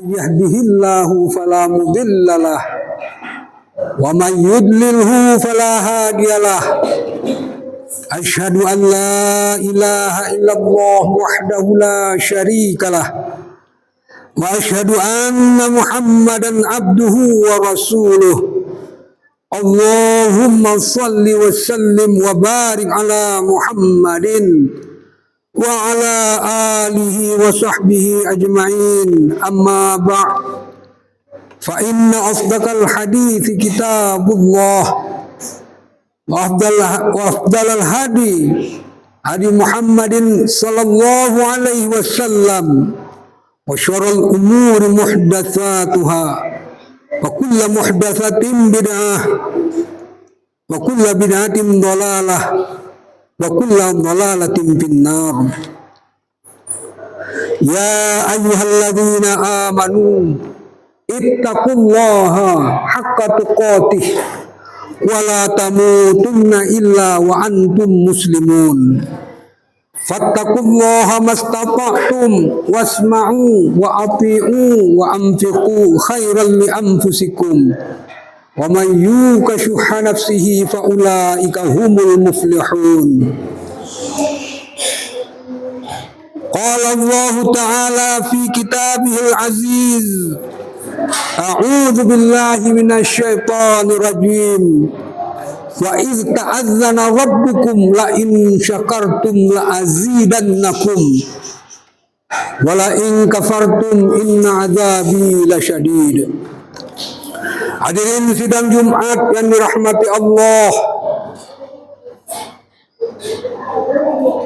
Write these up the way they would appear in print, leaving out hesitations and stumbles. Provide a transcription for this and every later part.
yahdihillahu fala mudhillalah wa man yudlilhu fala hadiyalah. Asyhadu an la ilaha illallah wahdahu la syarikalah wa asyhadu anna Muhammadan abduhu wa rasuluh. Allahumma salli wa sallim wa barik ala Muhammadin wa ala alihi wa sahbihi ajma'in. Amma ba'd. Fa inna asdaqal hadithi kitabullah wa afdalal hadi Muhammadin sallallahu alaihi wasallam wa syarrul umuri muhdatsatuha wa kullu muhdatsatin bid'ah wa kullu bid'atin dhalalah wa kullu dhalalatin finnar. Ya ayyuhalladzina amanu ittaqullaha haqqa tuqatih wa la tamutunna illa wa antum muslimun. Fattaqullaha mastata'tum wasma'u wa ati'u wa anfiqu khairan li anfusikum wa man yuqa shuhha nafsihi fa ulaika humul muflihun. Qala Allah ta'ala fi kitabihil aziz, a'udzu billahi minasy syaithanir rajim. Wa iz ta'azzana rabbukum la in syakartum la azidannakum wa la in kafartum inna adzabi lasyadid. Hadirin sidang Jumat yang dirahmati Allah,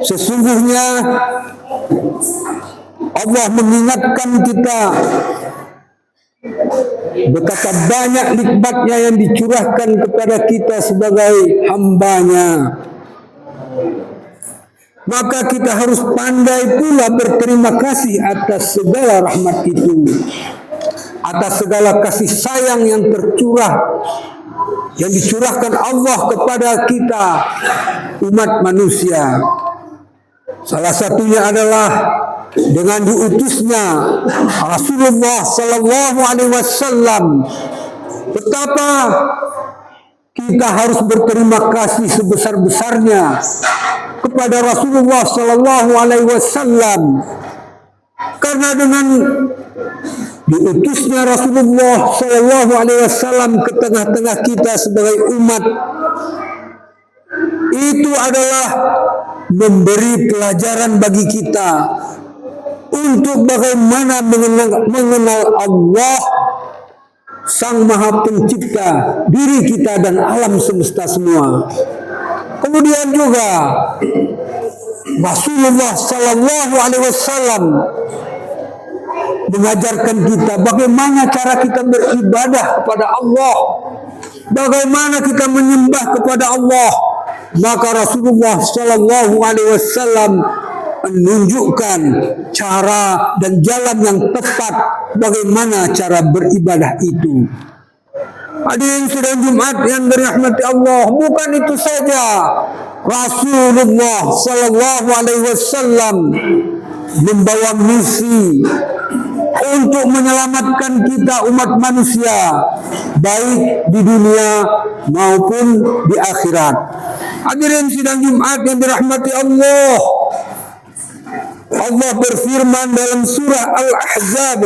sesungguhnya Allah mengingatkan kita betapa banyak nikmatnya yang dicurahkan kepada kita sebagai hambanya. Maka kita harus pandai pula berterima kasih atas segala rahmat itu, atas segala kasih sayang yang tercurah, yang dicurahkan Allah kepada kita umat manusia. Salah satunya adalah dengan diutusnya Rasulullah Sallallahu Alaihi Wasallam. Betapa kita harus berterima kasih sebesar-besarnya kepada Rasulullah Sallallahu Alaihi Wasallam, karena dengan diutusnya Rasulullah Sallallahu Alaihi Wasallam ke tengah-tengah kita sebagai umat, itu adalah memberi pelajaran bagi kita untuk bagaimana mengenal Allah, Sang Maha Pencipta diri kita dan alam semesta semua. Kemudian juga Rasulullah Sallallahu Alaihi Wasallam mengajarkan kita bagaimana cara kita beribadah kepada Allah, bagaimana kita menyembah kepada Allah. Maka Rasulullah Sallallahu Alaihi Wasallam menunjukkan cara dan jalan yang tepat bagaimana cara beribadah itu. Hadirin sidang Jumat yang dirahmati Allah, bukan itu saja, Rasulullah Sallallahu Alaihi Wasallam membawa misi untuk menyelamatkan kita umat manusia, baik di dunia maupun di akhirat. Hadirin sidang Jumat yang dirahmati Allah, Allah berfirman dalam surah Al-Ahzab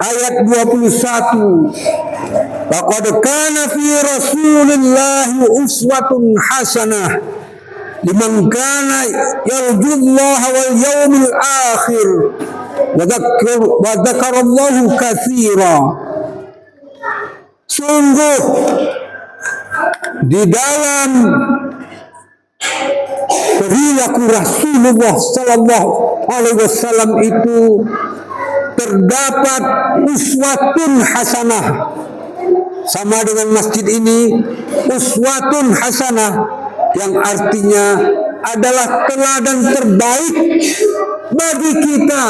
ayat 21, laqad kana fi Rasulillahi uswatun hasanah liman kana yarjullaha wal yawmil akhir wa dzakarallahu katsira. Sungguh di dalam perilaku Rasulullah Sallallahu Alaihi Wasallam itu terdapat uswatun hasanah. Sama dengan masjid ini, uswatun hasanah yang artinya adalah teladan terbaik bagi kita.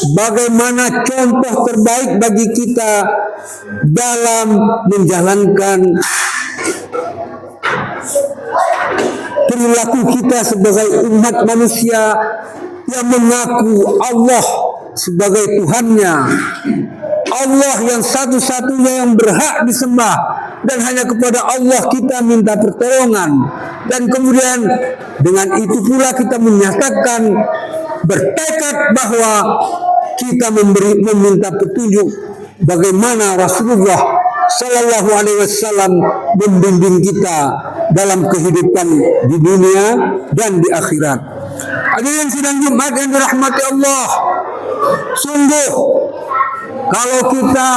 Bagaimana contoh terbaik bagi kita dalam menjalankan perilaku kita sebagai umat manusia yang mengaku Allah sebagai Tuhannya. Allah yang satu-satunya yang berhak disembah, dan hanya kepada Allah kita minta pertolongan. Dan kemudian dengan itu pula kita menyatakan bertekad bahwa kita meminta petunjuk bagaimana Rasulullah Sallallahu Alaihi Wasallam membimbing kita dalam kehidupan di dunia dan di akhirat. Hadirin sidang Jumat yang dirahmati Allah, sungguh kalau kita,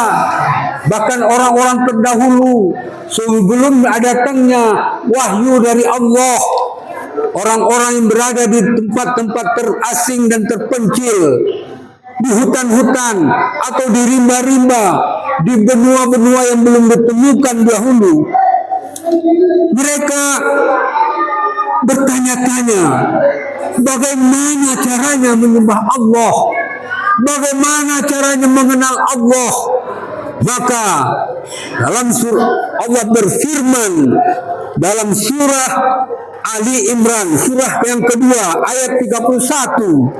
bahkan orang-orang terdahulu sebelum datangnya wahyu dari Allah, orang-orang yang berada di tempat-tempat terasing dan terpencil, di hutan-hutan atau di rimba-rimba, di benua-benua yang belum ditemukan dahulu, mereka bertanya-tanya bagaimana caranya menyembah Allah, bagaimana caranya mengenal Allah. Maka dalam surah Allah berfirman dalam surah Ali Imran, surah yang kedua ayat 31,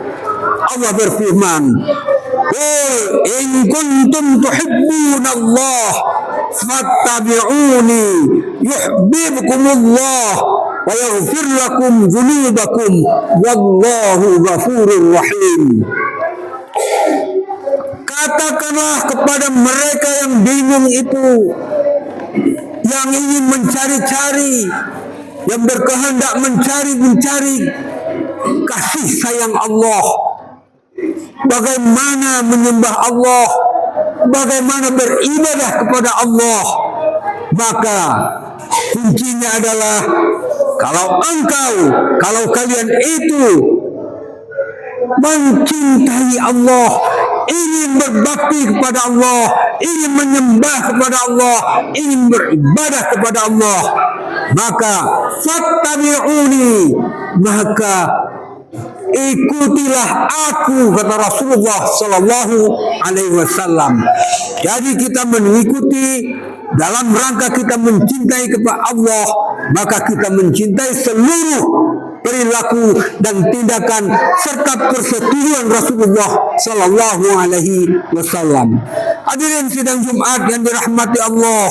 Allah berfirman, "Qul in kuntum tuhibbunallah fattabi'uni yuhibbukumullah wa yaghfir lakum dzunubakum wallahu ghafurur rahim." Katakanlah kepada mereka yang bingung itu, yang ingin mencari-cari, yang berkehendak mencari kasih sayang Allah, bagaimana menyembah Allah, bagaimana beribadah kepada Allah. Maka kuncinya adalah kalau kalian itu mencintai Allah, ingin berbakti kepada Allah, ingin menyembah kepada Allah, ingin beribadah kepada Allah, maka fattabi'uni, maka ikutilah aku, kata Rasulullah Sallallahu Alaihi Wasallam. Jadi kita mengikuti dalam rangka kita mencintai kepada Allah, maka kita mencintai seluruh perilaku dan tindakan serta persetujuan Rasulullah Sallallahu Alaihi Wasallam. Hadirin sidang Jumat yang dirahmati Allah,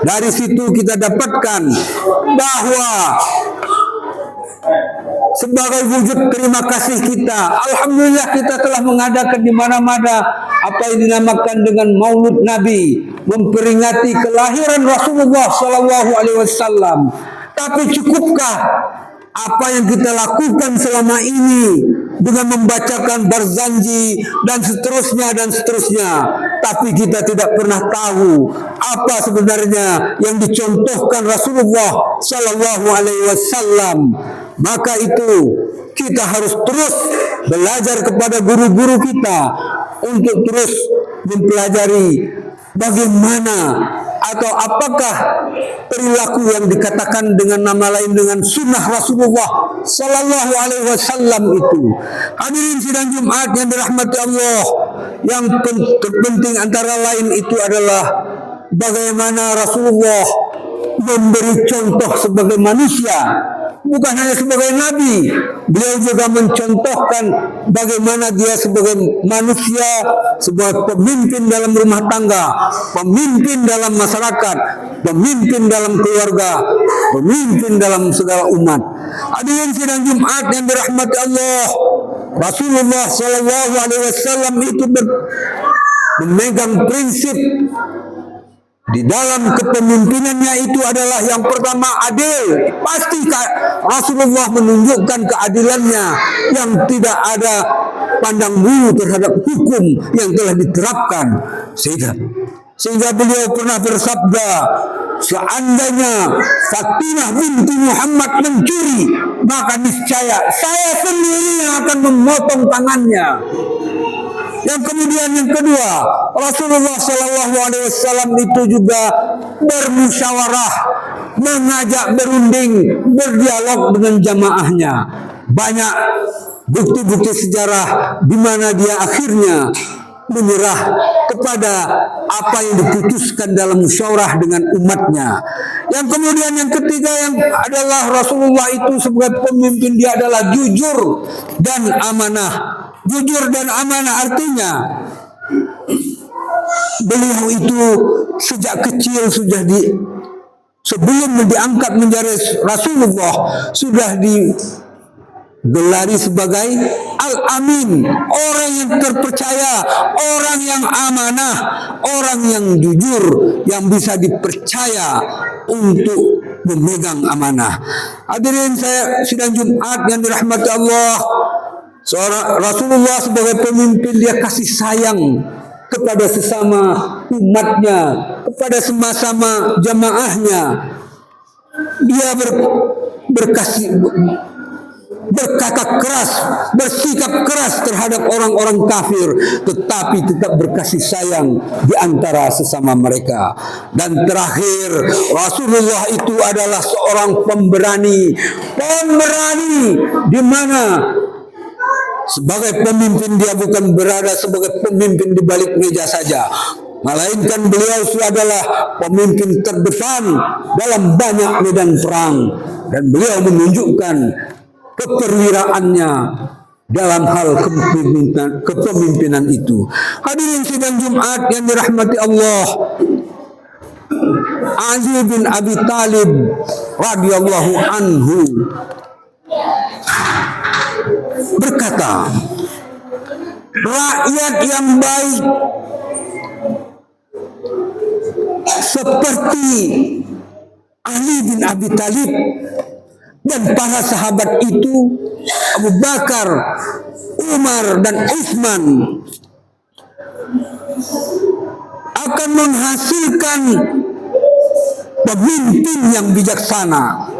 dari situ kita dapatkan bahwa sebagai wujud terima kasih kita, alhamdulillah kita telah mengadakan di mana-mana apa yang dinamakan dengan Maulud Nabi, memperingati kelahiran Rasulullah Sallallahu Alaihi Wasallam. Tapi cukupkah apa yang kita lakukan selama ini dengan membacakan Barzanji dan seterusnya, tapi kita tidak pernah tahu apa sebenarnya yang dicontohkan Rasulullah Sallallahu Alaihi Wasallam. Maka itu kita harus terus belajar kepada guru-guru kita untuk terus mempelajari bagaimana atau apakah perilaku yang dikatakan dengan nama lain dengan sunnah Rasulullah Sallallahu Alaihi Wasallam itu. Hadirin sidang Jumat yang dirahmati Allah, yang terpenting antara lain itu adalah bagaimana Rasulullah memberi contoh sebagai manusia. Bukan hanya sebagai nabi, beliau juga mencontohkan bagaimana dia sebagai manusia, sebagai pemimpin dalam rumah tangga, pemimpin dalam masyarakat, pemimpin dalam keluarga, pemimpin dalam segala umat. Hadirin sidang Jumat yang dirahmati Allah, Rasulullah Sallallahu Alaihi Wasallam itu memegang prinsip di dalam kepemimpinannya itu adalah yang pertama adil. Pasti Rasulullah menunjukkan keadilannya yang tidak ada pandang bulu terhadap hukum yang telah diterapkan. Sehingga beliau pernah bersabda, seandainya Fatimah binti Muhammad mencuri, maka niscaya saya sendiri yang akan memotong tangannya. Yang kemudian yang kedua, Rasulullah Sallallahu Alaihi Wasallam itu juga bermusyawarah, mengajak berunding, berdialog dengan jamaahnya. Banyak bukti-bukti sejarah di mana dia akhirnya menyerah kepada apa yang diputuskan dalam musyawarah dengan umatnya. Yang kemudian yang ketiga yang adalah Rasulullah itu sebagai pemimpin dia adalah jujur dan amanah. Jujur dan amanah artinya beliau itu sejak kecil sebelum diangkat menjadi Rasulullah sudah digelari sebagai Al-Amin, orang yang terpercaya, orang yang amanah, orang yang jujur, yang bisa dipercaya untuk memegang amanah. Hadirin saya sidang Jumat yang dirahmati Allah, seorang Rasulullah sebagai pemimpin dia kasih sayang kepada sesama umatnya, kepada sama-sama jamaahnya. Dia berkata keras, bersikap keras terhadap orang-orang kafir, tetapi tetap berkasih sayang di antara sesama mereka. Dan terakhir, Rasulullah itu adalah seorang pemberani di mana sebagai pemimpin dia bukan berada sebagai pemimpin di balik meja saja, melainkan beliau adalah pemimpin terdepan dalam banyak medan perang, dan beliau menunjukkan keperwiraannya dalam hal kepemimpinan itu. Hadirin sidang Jumat yang dirahmati Allah, Ali bin Abi Thalib radhiyallahu anhu berkata, rakyat yang baik seperti Ali bin Abi Thalib dan para sahabat itu, Abu Bakar, Umar, dan Utsman, akan menghasilkan pemimpin yang bijaksana.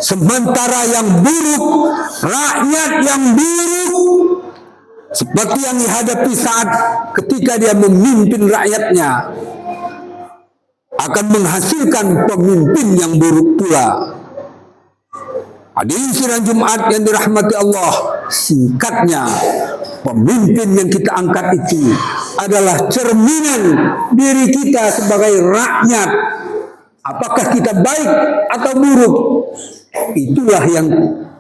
Sementara yang buruk, rakyat yang buruk, seperti yang dihadapi saat ketika dia memimpin rakyatnya, akan menghasilkan pemimpin yang buruk pula. Hadirin sidang Jumat yang dirahmati Allah, singkatnya, pemimpin yang kita angkat itu adalah cerminan diri kita sebagai rakyat. Apakah kita baik atau buruk? Itulah yang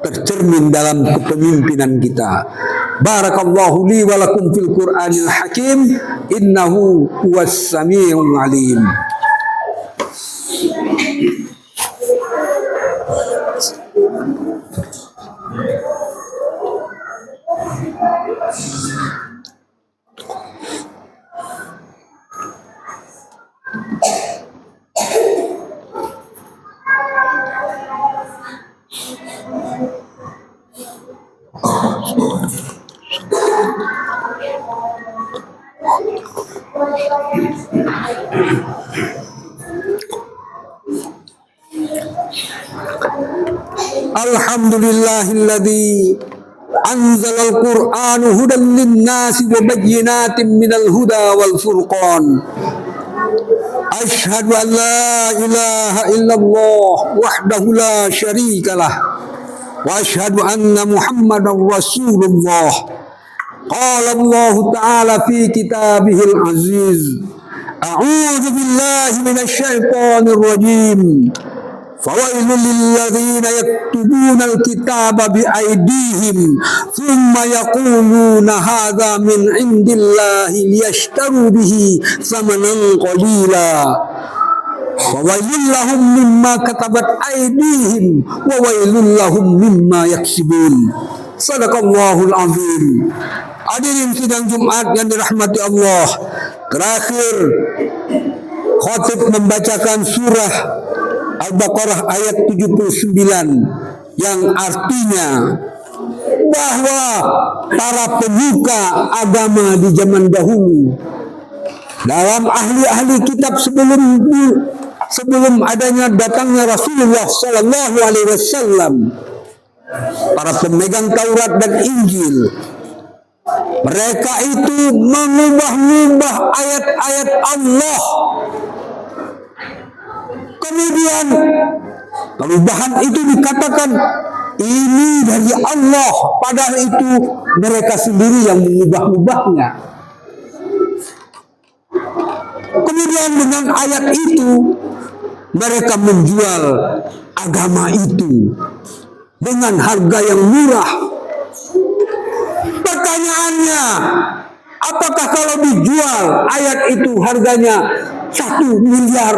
tercermin dalam kepemimpinan kita. Barakallahu li wa lakum fil Qur'anil Hakim, innahu huwas samiul alim. Alhamdulillahilladzi anzalal Qur'ana hudan lin-nasi wa bayyinatin minal huda wal furqan. Asyhadu an la ilaha illallah wahdahu la syarikalah wa asyhadu anna Muhammadar Rasulullah. Qala Allah Ta'ala fi kitabihil aziz. A'udzu billahi minasy syaithanir rajim. فويل للذين يكتبون الكتاب بأيديهم ثم يقولون هذا من عند الله ليشتروا به ثمنا قليلا فويل لهم مما كتبت أيديهم وويل لهم مما يكسبون. Sadaqallahul azim. Hadirin sidang Jumat yang dirahmati Allah, terakhir khatib membacakan surah Al-Baqarah ayat 79 yang artinya bahwa para pemuka agama di zaman dahulu, dalam ahli-ahli kitab sebelum adanya datangnya Rasulullah Sallallahu Alaihi Wasallam, para pemegang Taurat dan Injil, mereka itu mengubah-ubah ayat-ayat Allah. Kemudian perubahan itu dikatakan ini dari Allah, padahal itu mereka sendiri yang mengubah-ubahnya. Kemudian dengan ayat itu mereka menjual agama itu dengan harga yang murah. Pertanyaannya, apakah kalau dijual ayat itu harganya 1 miliar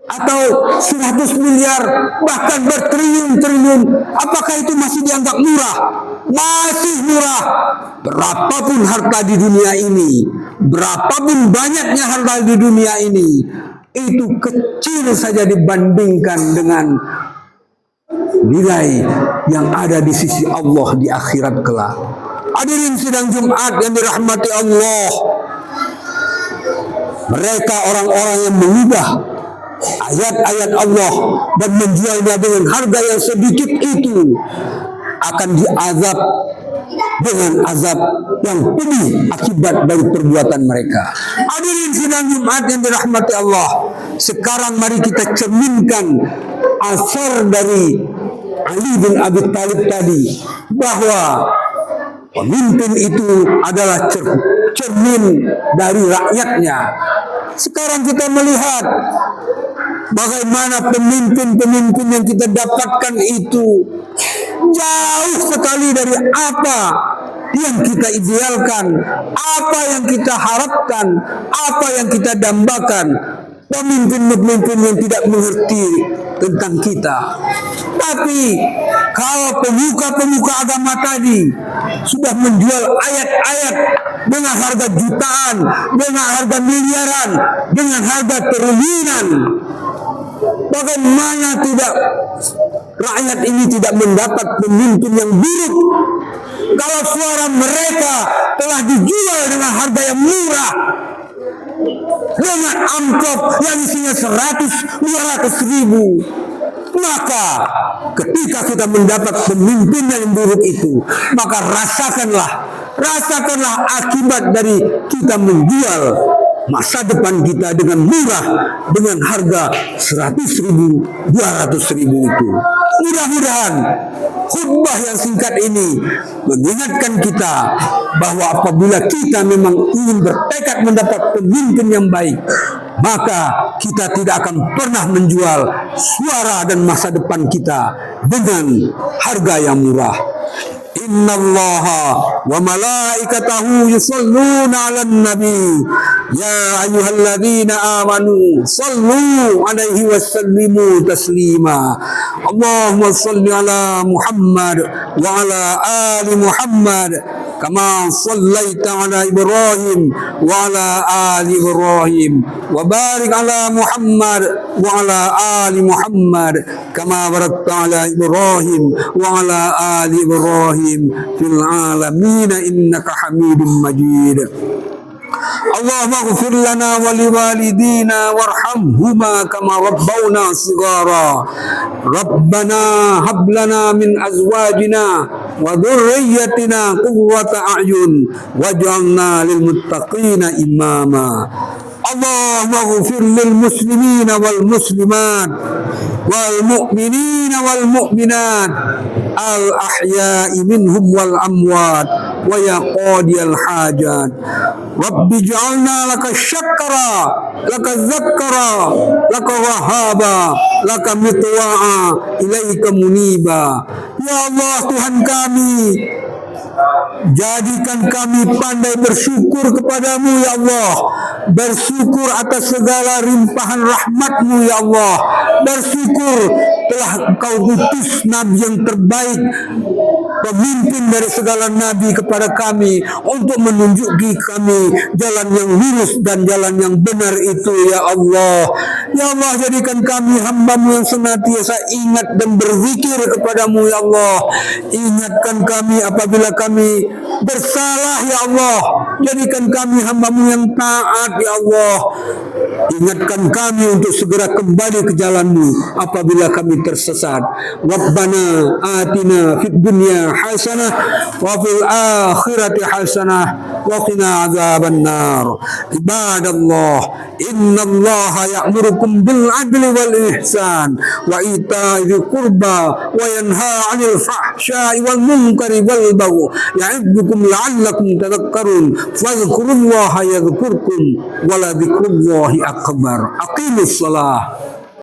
atau 100 miliar bahkan bertriliun-triliun, apakah itu masih dianggap murah? Masih murah. Berapapun harta di dunia ini, berapapun banyaknya harta di dunia ini, itu kecil saja dibandingkan dengan nilai yang ada di sisi Allah di akhirat kelak. Hadirin sidang Jumat yang dirahmati Allah, mereka orang-orang yang mengubah ayat-ayat Allah dan menjualnya dengan harga yang sedikit itu akan diazab dengan azab yang pedih akibat dari perbuatan mereka. Hadirin sidang Jumat yang dirahmati Allah, sekarang mari kita cerminkan asar dari Ali bin Abi Thalib tadi, bahwa pemimpin itu adalah cermin dari rakyatnya. Sekarang kita melihat bagaimana pemimpin-pemimpin yang kita dapatkan itu jauh sekali dari apa yang kita idealkan, apa yang kita harapkan, apa yang kita dambakan. Pemimpin-pemimpin yang tidak mengerti tentang kita. Tapi kalau pemuka-pemuka agama tadi sudah menjual ayat-ayat dengan harga jutaan, dengan harga miliaran, dengan harga triliunan, bagaimana tidak rakyat ini tidak mendapat pemimpin yang buruk kalau suara mereka telah dijual dengan harga yang murah, dengan amplop yang isinya 100-200 ribu. Maka ketika kita mendapat pemimpin yang buruk itu, maka rasakanlah akibat dari kita menjual masa depan kita dengan murah, dengan harga 100 ribu, 200 ribu itu. Mudah-mudahan khutbah yang singkat ini mengingatkan kita bahwa apabila kita memang ingin bertekad mendapat pemimpin yang baik, maka kita tidak akan pernah menjual suara dan masa depan kita dengan harga yang murah. Innallaha wa malaikatahu yusalluna 'alan nabi ya ayyuhalladzina amanu sallu 'alaihi wasallimu taslima. Allahumma shalli ala Muhammad wa ala ali Muhammad kama shallaita ala Ibrahim wa ala ali Ibrahim wa barik ala Muhammad wa ala ali Muhammad kama barakta ala Ibrahim wa ala ali Ibrahim fil alamin innaka Hamidum Majid. Allahumma ighfir lana wa liwalidina warhamhuma kama rabbawna shighara. Rabbana hab lana min azwajina wa dhurriyyatina qurrata a'yun waj'alna lil muttaqina imama. Allahumma ighfir lil muslimina wal muslimat wal mu'minina wal mu'minat al ahya'i minhum wal amwat wa ya qadiyal hajat. Rabbi ij'alna laka syakara, laka zakkara, laka wahaba, laka mitwa'a, ilaika muniba. Ya Allah, Tuhan kami, jadikan kami pandai bersyukur kepadamu ya Allah, bersyukur atas segala limpahan rahmat-Mu ya Allah, bersyukur telah Engkau utus Nabi yang terbaik, pemimpin dari segala Nabi kepada kami untuk menunjuki kami jalan yang lurus dan jalan yang benar itu ya Allah. Ya Allah, jadikan kami hamba-Mu yang senantiasa ingat dan berzikir kepadamu ya Allah. Ingatkan kami apabila kami bersalah ya Allah. Jadikan kami hamba-Mu yang taat ya Allah. Ingatkan kami untuk segera kembali ke jalan-Mu apabila kami tersesat. Rabbana atina fid dunya hasanah wa fil akhirati hasanah وقنا عذاب النار. عباد الله إن الله يأمركم بالعدل والإحسان وإيتاء ذي القربى وينهى عن الفحشاء والمنكر والبغي يعظكم لعلكم تذكرون فاذكروا الله يذكركم ولذكر الله أكبر. أقيموا الصلاة.